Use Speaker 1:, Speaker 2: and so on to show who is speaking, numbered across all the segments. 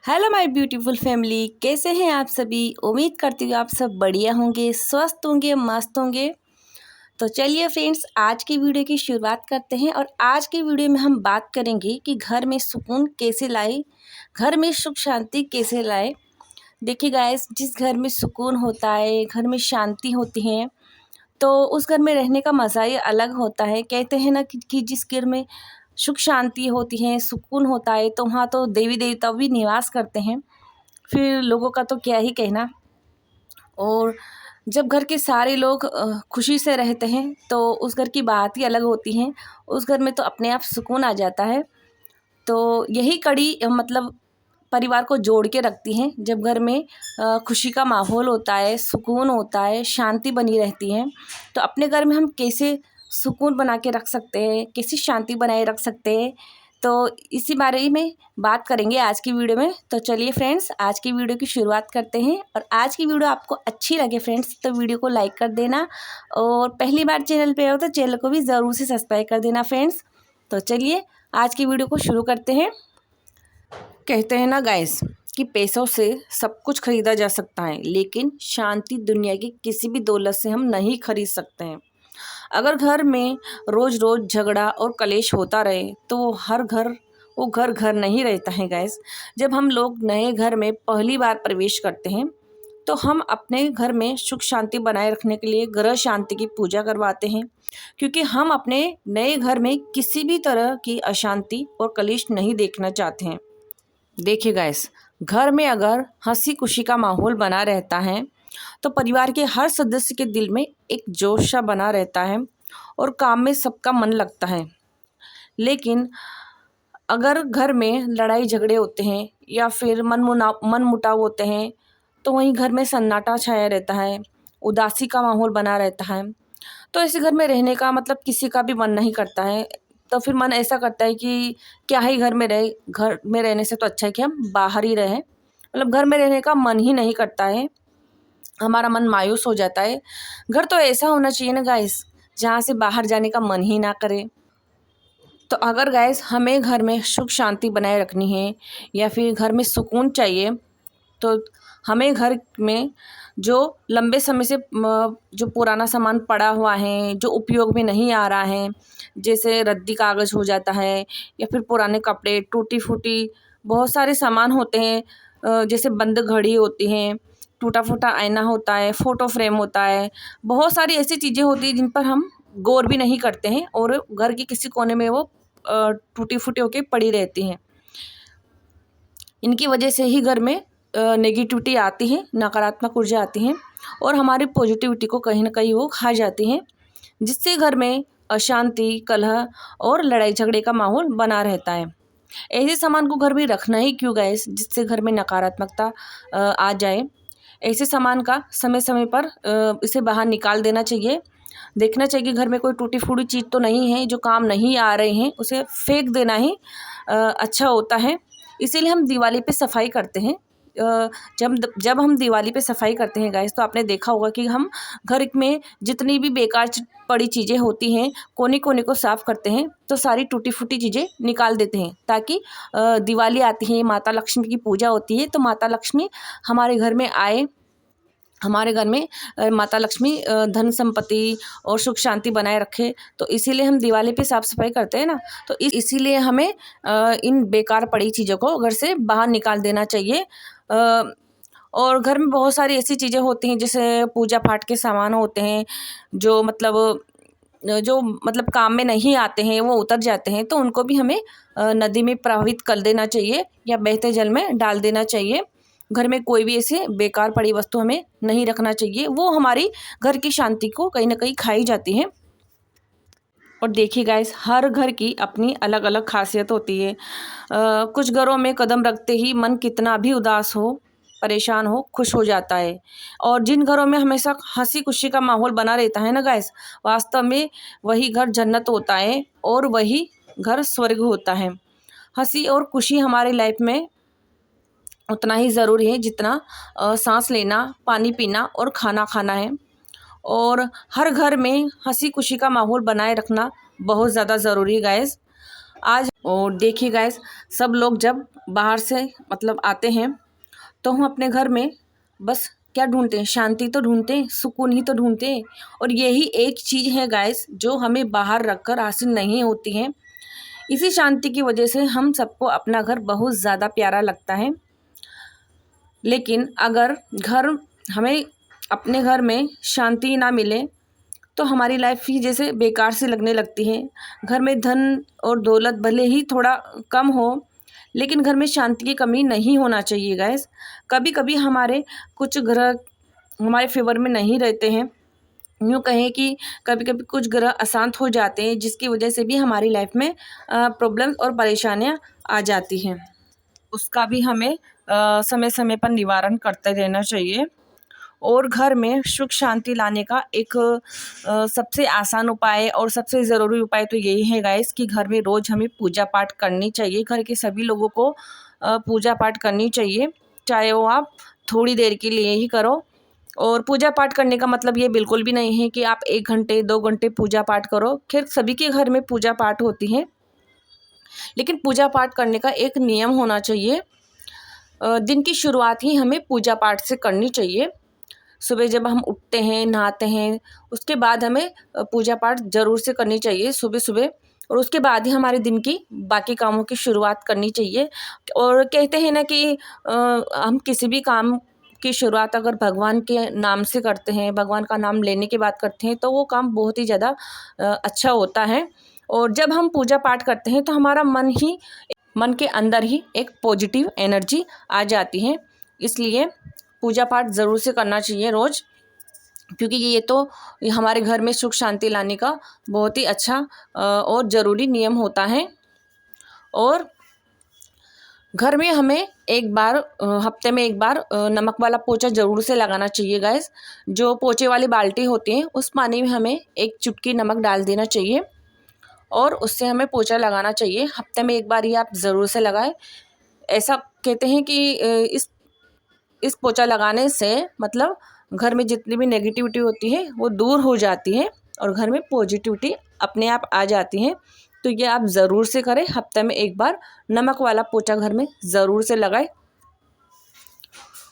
Speaker 1: Hello my beautiful family, कैसे हैं आप सभी। उम्मीद करती हूँ आप सब बढ़िया होंगे, स्वस्थ होंगे, मस्त होंगे। तो चलिए फ्रेंड्स, आज की वीडियो की शुरुआत करते हैं। और आज की वीडियो में हम बात करेंगे कि घर में सुकून कैसे लाए, घर में सुख शांति कैसे लाए। देखिए गाइस, जिस घर में सुकून होता है, घर में शांति होती है, तो उस घर में रहने का मज़ा ही अलग होता है। कहते हैं ना कि जिस घर में सुख शांति होती है, सुकून होता है, तो वहाँ तो देवी देवता भी निवास करते हैं। फिर लोगों का तो क्या ही कहना। और जब घर के सारे लोग खुशी से रहते हैं, तो उस घर की बात ही अलग होती है। उस घर में तो अपने आप सुकून आ जाता है। तो यही कड़ी मतलब परिवार को जोड़ के रखती हैं। जब घर में खुशी का माहौल होता है, सुकून होता है, शांति बनी रहती है, तो अपने घर में हम कैसे सुकून बना के रख सकते हैं, कैसी शांति बनाए रख सकते हैं, तो इसी बारे में बात करेंगे आज की वीडियो में। तो चलिए फ्रेंड्स, आज की वीडियो की शुरुआत करते हैं। और आज की वीडियो आपको अच्छी लगे फ्रेंड्स, तो वीडियो को लाइक कर देना, और पहली बार चैनल पे हो तो चैनल को भी ज़रूर से सब्सक्राइब कर देना फ्रेंड्स। तो चलिए आज की वीडियो को शुरू करते हैं। कहते हैं ना गाइस कि पैसों से सब कुछ खरीदा जा सकता है, लेकिन शांति दुनिया की किसी भी दौलत से हम नहीं खरीद सकते हैं। अगर घर में रोज़ रोज़ झगड़ा और कलेश होता रहे, तो वो घर घर नहीं रहता है गाइस। जब हम लोग नए घर में पहली बार प्रवेश करते हैं, तो हम अपने घर में सुख शांति बनाए रखने के लिए ग्रह शांति की पूजा करवाते हैं, क्योंकि हम अपने नए घर में किसी भी तरह की अशांति और कलेश नहीं देखना चाहते हैं। देखिए गाइस, घर में अगर हंसी खुशी का माहौल बना रहता है, तो परिवार के हर सदस्य के दिल में एक जोश सा बना रहता है और काम में सबका मन लगता है। लेकिन अगर घर में लड़ाई झगड़े होते हैं या फिर मन मुटाव होते हैं, तो वहीं घर में सन्नाटा छाया रहता है, उदासी का माहौल बना रहता है। तो ऐसे घर में रहने का मतलब किसी का भी मन नहीं करता है। तो फिर मन ऐसा करता है कि क्या ही घर में रहे, घर में रहने से तो अच्छा है कि हम बाहर ही रहें। मतलब घर में रहने का मन ही नहीं करता है, हमारा मन मायूस हो जाता है। घर तो ऐसा होना चाहिए ना गाइस, जहाँ से बाहर जाने का मन ही ना करे। तो अगर गाइस हमें घर में सुख शांति बनाए रखनी है या फिर घर में सुकून चाहिए, तो हमें घर में जो लंबे समय से जो पुराना सामान पड़ा हुआ है, जो उपयोग में नहीं आ रहा है, जैसे रद्दी कागज़ हो जाता है या फिर पुराने कपड़े, टूटी फूटी बहुत सारे सामान होते हैं, जैसे बंद घड़ी होती हैं, टूटा फूटा आईना होता है, फ़ोटो फ्रेम होता है, बहुत सारी ऐसी चीज़ें होती हैं जिन पर हम गौर भी नहीं करते हैं, और घर के किसी कोने में वो टूटी फूटी होके पड़ी रहती हैं। इनकी वजह से ही घर में नेगेटिविटी आती है, नकारात्मक ऊर्जा आती हैं, और हमारी पॉजिटिविटी को कहीं ना कहीं वो खा जाती हैं, जिससे घर में अशांति, कलह और लड़ाई झगड़े का माहौल बना रहता है। ऐसे सामान को घर में रखना ही क्यों गाइस, जिससे घर में नकारात्मकता आ जाए। ऐसे सामान का समय समय पर इसे बाहर निकाल देना चाहिए। देखना चाहिए कि घर में कोई टूटी फूटी चीज़ तो नहीं है, जो काम नहीं आ रहे हैं उसे फेंक देना ही अच्छा होता है। इसीलिए हम दिवाली पे सफाई करते हैं। जब हम दिवाली पे सफाई करते हैं गाइस, तो आपने देखा होगा कि हम घर में जितनी भी बेकार पड़ी चीज़ें होती हैं, कोने कोने को साफ़ करते हैं, तो सारी टूटी फूटी चीज़ें निकाल देते हैं, ताकि दिवाली आती है, माता लक्ष्मी की पूजा होती है, तो माता लक्ष्मी हमारे घर में आए, हमारे घर में माता लक्ष्मी धन संपत्ति और सुख शांति बनाए रखे। तो इसीलिए हम दिवाली पे साफ़ सफाई करते हैं ना। तो इसीलिए हमें इन बेकार पड़ी चीज़ों को घर से बाहर निकाल देना चाहिए। और घर में बहुत सारी ऐसी चीज़ें होती हैं, जैसे पूजा पाठ के सामान होते हैं, जो मतलब काम में नहीं आते हैं, वो उतर जाते हैं, तो उनको भी हमें नदी में प्रवाहित कर देना चाहिए या बहते जल में डाल देना चाहिए। घर में कोई भी ऐसे बेकार पड़ी वस्तु हमें नहीं रखना चाहिए, वो हमारी घर की शांति को कहीं ना कहीं खाई जाती है। और देखिए गाइस, हर घर की अपनी अलग अलग खासियत होती है। कुछ घरों में कदम रखते ही मन कितना भी उदास हो, परेशान हो, खुश हो जाता है। और जिन घरों में हमेशा हंसी खुशी का माहौल बना रहता है ना गाइस, वास्तव में वही घर जन्नत होता है, और वही घर स्वर्ग होता है। हंसी और खुशी हमारी लाइफ में उतना ही ज़रूरी है जितना सांस लेना, पानी पीना और खाना खाना है। और हर घर में हंसी खुशी का माहौल बनाए रखना बहुत ज़्यादा ज़रूरी है गाइस। आज और देखिए गाइस, सब लोग जब बाहर से मतलब आते हैं तो हम अपने घर में बस क्या ढूंढते हैं, शांति तो ढूंढते हैं, सुकून ही तो ढूंढते हैं। और यही एक चीज़ है गाइस जो हमें बाहर रखकर हासिल नहीं होती है। इसी शांति की वजह से हम सबको अपना घर बहुत ज़्यादा प्यारा लगता है। लेकिन अगर घर हमें अपने घर में शांति ना मिले तो हमारी लाइफ ही जैसे बेकार सी लगने लगती है। घर में धन और दौलत भले ही थोड़ा कम हो, लेकिन घर में शांति की कमी नहीं होना चाहिए गाइस। कभी कभी हमारे कुछ ग्रह हमारे फेवर में नहीं रहते हैं, यूँ कहें कि कभी कभी कुछ ग्रह अशांत हो जाते हैं, जिसकी वजह से भी हमारी लाइफ में प्रॉब्लम्स और परेशानियाँ आ जाती हैं। उसका भी हमें समय समय पर निवारण करते रहना चाहिए। और घर में सुख शांति लाने का एक सबसे आसान उपाय और सबसे ज़रूरी उपाय तो यही है गाइस कि घर में रोज़ हमें पूजा पाठ करनी चाहिए। घर के सभी लोगों को पूजा पाठ करनी चाहिए, चाहे वो आप थोड़ी देर के लिए ही करो। और पूजा पाठ करने का मतलब ये बिल्कुल भी नहीं है कि आप 1 घंटे 2 घंटे पूजा पाठ करो। खैर सभी के घर में पूजा पाठ होती है, लेकिन पूजा पाठ करने का एक नियम होना चाहिए। दिन की शुरुआत ही हमें पूजा पाठ से करनी चाहिए। सुबह जब हम उठते हैं, नहाते हैं, उसके बाद हमें पूजा पाठ ज़रूर से करनी चाहिए सुबह सुबह। और उसके बाद ही हमारे दिन की बाकी कामों की शुरुआत करनी चाहिए। और कहते हैं ना कि हम किसी भी काम की शुरुआत अगर भगवान के नाम से करते हैं, भगवान का नाम लेने के बाद करते हैं, तो वो काम बहुत ही ज़्यादा अच्छा होता है। और जब हम पूजा पाठ करते हैं तो हमारा मन के अंदर ही एक पॉजिटिव एनर्जी आ जाती है। इसलिए पूजा पाठ ज़रूर से करना चाहिए रोज़, क्योंकि ये हमारे घर में सुख शांति लाने का बहुत ही अच्छा और ज़रूरी नियम होता है। और घर में हमें एक बार हफ्ते में एक बार नमक वाला पोछा ज़रूर से लगाना चाहिए गाइस। जो पोछे वाली बाल्टी होती है उस पानी में हमें एक चुटकी नमक डाल देना चाहिए और उससे हमें पोछा लगाना चाहिए। हफ्ते में एक बार ही आप ज़रूर से लगाएं। ऐसा कहते हैं कि इस पोछा लगाने से मतलब घर में जितनी भी नेगेटिविटी होती है वो दूर हो जाती है और घर में पॉजिटिविटी अपने आप आ जाती है। तो ये आप ज़रूर से करें, हफ्ते में एक बार नमक वाला पोछा घर में ज़रूर से लगाएं।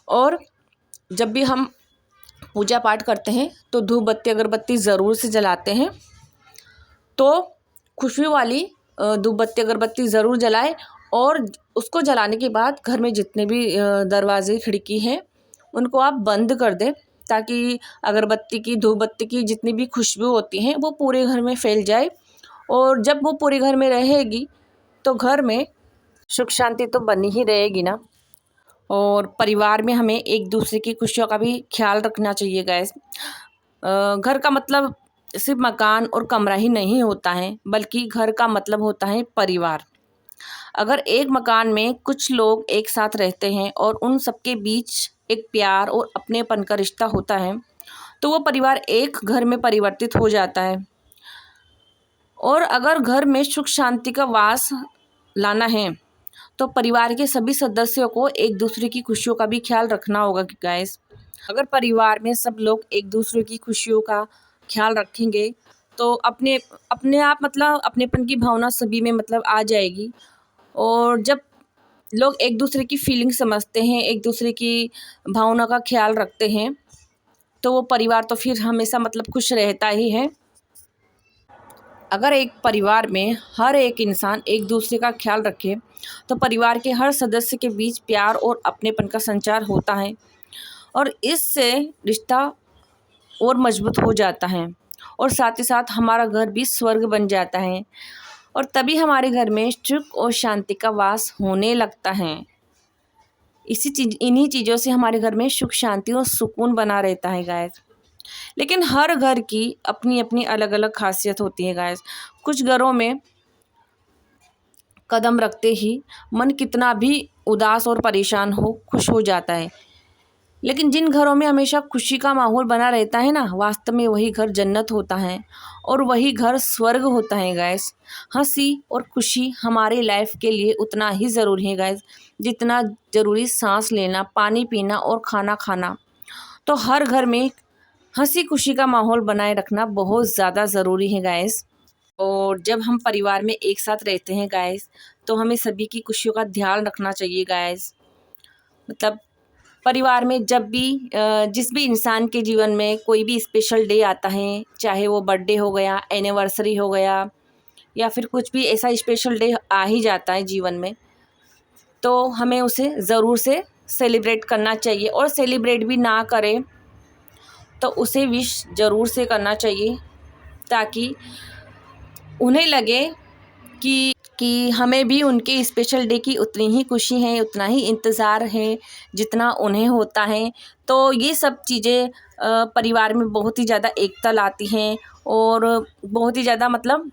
Speaker 1: और जब भी हम पूजा पाठ करते हैं तो धूप बत्ती अगरबत्ती ज़रूर से जलाते हैं। तो खुशबू वाली धूप बत्ती अगरबत्ती ज़रूर जलाएं। और उसको जलाने के बाद घर में जितने भी दरवाजे खिड़की हैं उनको आप बंद कर दें, ताकि अगरबत्ती की धूप बत्ती की जितनी भी खुशबू होती हैं वो पूरे घर में फैल जाए। और जब वो पूरे घर में रहेगी तो घर में सुख शांति तो बनी ही रहेगी ना। और परिवार में हमें एक दूसरे की खुशियों का भी ख्याल रखना चाहिए गाइस। घर का मतलब सिर्फ मकान और कमरा ही नहीं होता है, बल्कि घर का मतलब होता है परिवार। अगर एक मकान में कुछ लोग एक साथ रहते हैं और उन सबके बीच एक प्यार और अपनेपन का रिश्ता होता है तो वो परिवार एक घर में परिवर्तित हो जाता है। और अगर घर में सुख शांति का वास लाना है तो परिवार के सभी सदस्यों को एक दूसरे की खुशियों का भी ख्याल रखना होगा गाइस। अगर परिवार में सब लोग एक दूसरे की खुशियों का ख्याल रखेंगे तो अपने अपने आप मतलब अपनेपन की भावना सभी में मतलब आ जाएगी। और जब लोग एक दूसरे की फीलिंग समझते हैं, एक दूसरे की भावना का ख्याल रखते हैं, तो वो परिवार तो फिर हमेशा मतलब खुश रहता ही है। अगर एक परिवार में हर एक इंसान एक दूसरे का ख्याल रखे तो परिवार के हर सदस्य के बीच प्यार और अपनेपन का संचार होता है और इससे रिश्ता और मजबूत हो जाता है। और साथ ही साथ हमारा घर भी स्वर्ग बन जाता है और तभी हमारे घर में सुख और शांति का वास होने लगता है। इन्हीं चीज़ों से हमारे घर में सुख शांति और सुकून बना रहता है गाइस। लेकिन हर घर की अपनी अपनी अलग अलग खासियत होती है गाइस। कुछ घरों में कदम रखते ही मन कितना भी उदास और परेशान हो खुश हो जाता है। लेकिन जिन घरों में हमेशा खुशी का माहौल बना रहता है ना, वास्तव में वही घर जन्नत होता है और वही घर स्वर्ग होता है गाइस। हंसी और खुशी हमारी लाइफ के लिए उतना ही ज़रूरी है गाइस जितना ज़रूरी सांस लेना, पानी पीना और खाना खाना। तो हर घर में हंसी खुशी का माहौल बनाए रखना बहुत ज़्यादा ज़रूरी है गाइस। और जब हम परिवार में एक साथ रहते हैं गाइस, तो हमें सभी की खुशियों का ध्यान रखना चाहिए गाइस। मतलब परिवार में जब भी जिस भी इंसान के जीवन में कोई भी स्पेशल डे आता है, चाहे वो बर्थडे हो गया, एनिवर्सरी हो गया, या फिर कुछ भी ऐसा स्पेशल डे आ ही जाता है जीवन में, तो हमें उसे ज़रूर से सेलिब्रेट करना चाहिए। और सेलिब्रेट भी ना करें तो उसे विश ज़रूर से करना चाहिए, ताकि उन्हें लगे कि हमें भी उनके स्पेशल डे की उतनी ही खुशी है, उतना ही इंतज़ार है जितना उन्हें होता है। तो ये सब चीज़ें परिवार में बहुत ही ज़्यादा एकता लाती हैं और बहुत ही ज़्यादा मतलब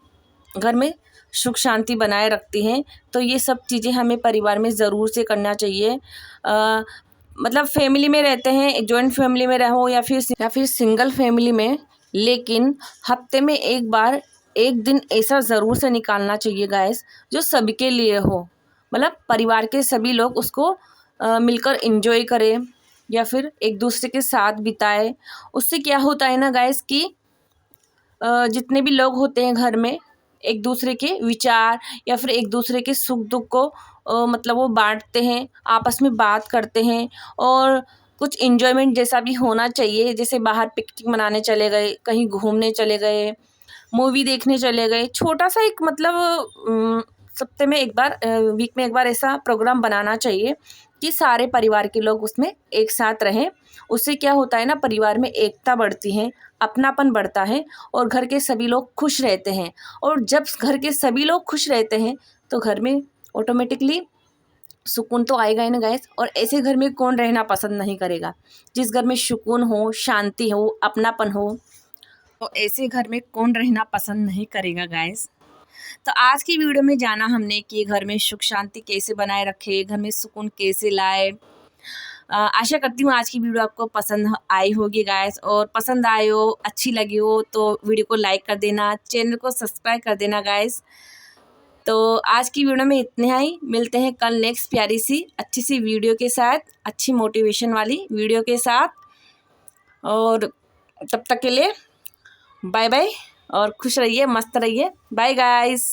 Speaker 1: घर में सुख शांति बनाए रखती हैं। तो ये सब चीज़ें हमें परिवार में ज़रूर से करना चाहिए। मतलब फैमिली में रहते हैं, जॉइंट फैमिली में रहो या फिर सिंगल फैमिली में, लेकिन हफ्ते में एक बार एक दिन ऐसा ज़रूर से निकालना चाहिए गाइस जो सबके लिए हो। मतलब परिवार के सभी लोग उसको मिलकर एंजॉय करें या फिर एक दूसरे के साथ बिताए। उससे क्या होता है ना गाइस कि जितने भी लोग होते हैं घर में, एक दूसरे के विचार या फिर एक दूसरे के सुख दुख को मतलब वो बांटते हैं, आपस में बात करते हैं। और कुछ इन्जॉयमेंट जैसा भी होना चाहिए, जैसे बाहर पिकनिक मनाने चले गए, कहीं घूमने चले गए, मूवी देखने चले गए, छोटा सा एक मतलब सप्ते में एक बार, वीक में एक बार ऐसा प्रोग्राम बनाना चाहिए कि सारे परिवार के लोग उसमें एक साथ रहें। उससे क्या होता है ना, परिवार में एकता बढ़ती है, अपनापन बढ़ता है और घर के सभी लोग खुश रहते हैं। और जब घर के सभी लोग खुश रहते हैं तो घर में ऑटोमेटिकली सुकून तो आएगा ही ना गाइस। और ऐसे घर में कौन रहना पसंद नहीं करेगा? जिस घर में सुकून हो, शांति हो, अपनापन हो, तो ऐसे घर में कौन रहना पसंद नहीं करेगा गाइस। तो आज की वीडियो में जाना हमने कि घर में सुख शांति कैसे बनाए रखे, घर में सुकून कैसे लाए। आशा करती हूँ आज की वीडियो आपको पसंद आई होगी गाइस, और पसंद आए हो, अच्छी लगी हो तो वीडियो को लाइक कर देना, चैनल को सब्सक्राइब कर देना गाइस। तो आज की वीडियो में इतने ही, मिलते हैं कल नेक्स्ट प्यारी सी अच्छी सी वीडियो के साथ, अच्छी मोटिवेशन वाली वीडियो के साथ। और तब तक के लिए बाय बाय और खुश रहिए, मस्त रहिए। Bye guys.